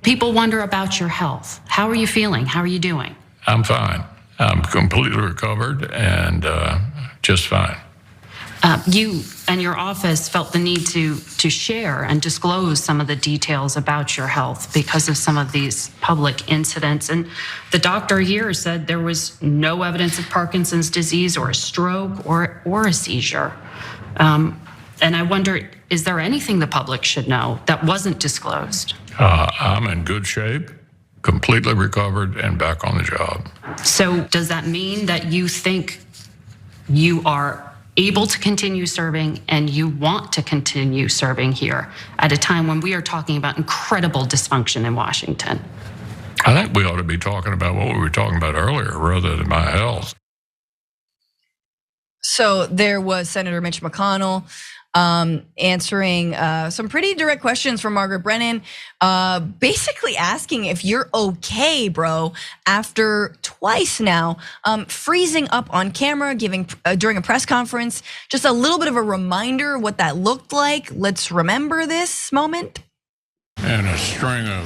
People wonder about your health. How are you feeling? How are you doing? I'm fine. I'm completely recovered and just fine. You and your office felt the need to share and disclose some of the details about your health because of some of these public incidents. And the doctor here said there was no evidence of Parkinson's disease or a stroke or a seizure. And I wonder, is there anything the public should know that wasn't disclosed? I'm in good shape, completely recovered, and back on the job. So does that mean that you think you are able to continue serving and you want to continue serving here at a time when we are talking about incredible dysfunction in Washington? I think we ought to be talking about what we were talking about earlier rather than my health. So there was Senator Mitch McConnell answering some pretty direct questions from Margaret Brennan, basically asking if you're okay, bro, after twice now freezing up on camera, giving during a press conference. Just a little bit of a reminder what that looked like. Let's remember this moment. And a string of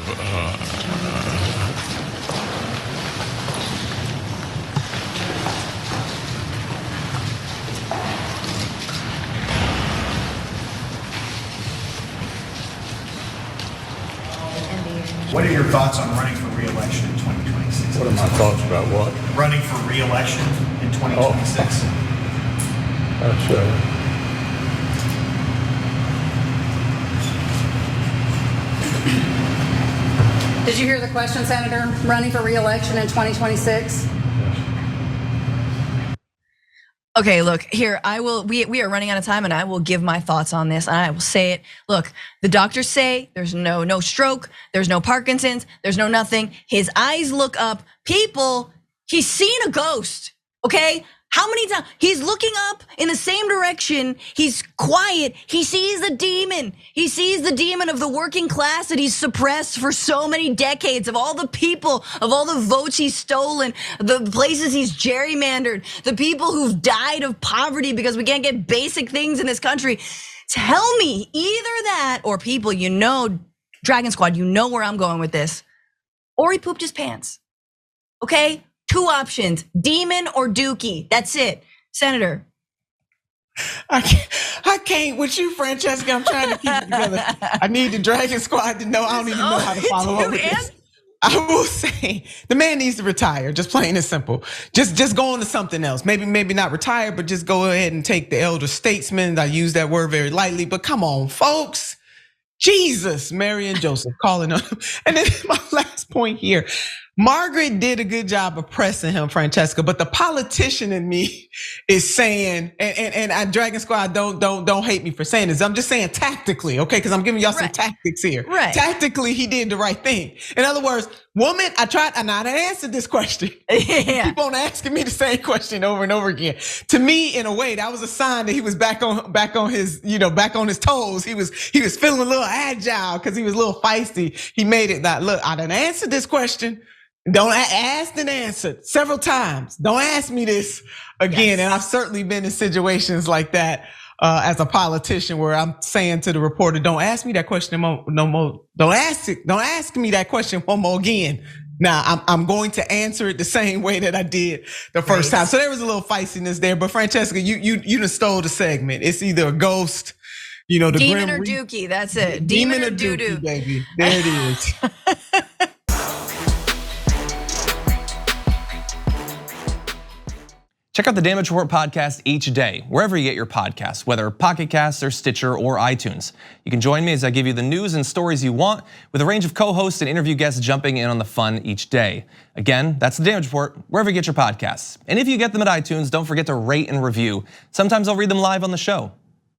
What are your thoughts on running for re-election in 2026? What are my thoughts about what? Running for re-election in 2026. That's Did you hear the question, Senator? Running for re-election in 2026? Okay, look here. We are running out of time, and I will give my thoughts on this. And I will say it. Look, the doctors say there's no stroke, there's no Parkinson's, there's no nothing. His eyes look up. People, he's seen a ghost. Okay, how many times he's looking up in the same direction? He's quiet. He sees the demon. He sees the demon of the working class that he's suppressed for so many decades, of all the people, of all the votes he's stolen, the places he's gerrymandered, the people who've died of poverty because we can't get basic things in this country. Tell me either that, or people, you know, Dragon Squad, you know where I'm going with this, or he pooped his pants. Okay? Two options, demon or dookie. That's it. Senator. I can't with you, Francesca. I'm trying to keep it together. I need the Dragon Squad to know. I don't even know how to follow up with this. I will say the man needs to retire, just plain and simple. Just go on to something else. Maybe not retire, but just go ahead and take the elder statesman. I use that word very lightly, but come on, folks. Jesus, Mary and Joseph calling on him. And then my last point here. Margaret did a good job of pressing him, Francesca, but the politician in me is saying, and Dragon Squad, don't hate me for saying this. I'm just saying tactically, okay? Because I'm giving y'all some tactics here. Right. Tactically, he did the right thing. In other words, woman, I tried, and I answered this question. Yeah. Keep on asking me the same question over and over again. To me, in a way, that was a sign that he was back on his toes. He was feeling a little agile because he was a little feisty. He made it that look. I done answered this question. Don't ask and answer several times. Don't ask me this again. Yes. And I've certainly been in situations like that as a politician where I'm saying to the reporter, don't ask me that question no more. Don't ask me that question one more again. Now I'm going to answer it the same way that I did the first time. So there was a little feistiness there, but Francesca, you done stole the segment. It's either a ghost, the demon or dookie. That's it. Demon or doo-doo, baby. There it is. Check out the Damage Report podcast each day, wherever you get your podcasts, whether Pocket Casts or Stitcher or iTunes. You can join me as I give you the news and stories you want, with a range of co-hosts and interview guests jumping in on the fun each day. Again, that's the Damage Report, wherever you get your podcasts. And if you get them at iTunes, don't forget to rate and review. Sometimes I'll read them live on the show.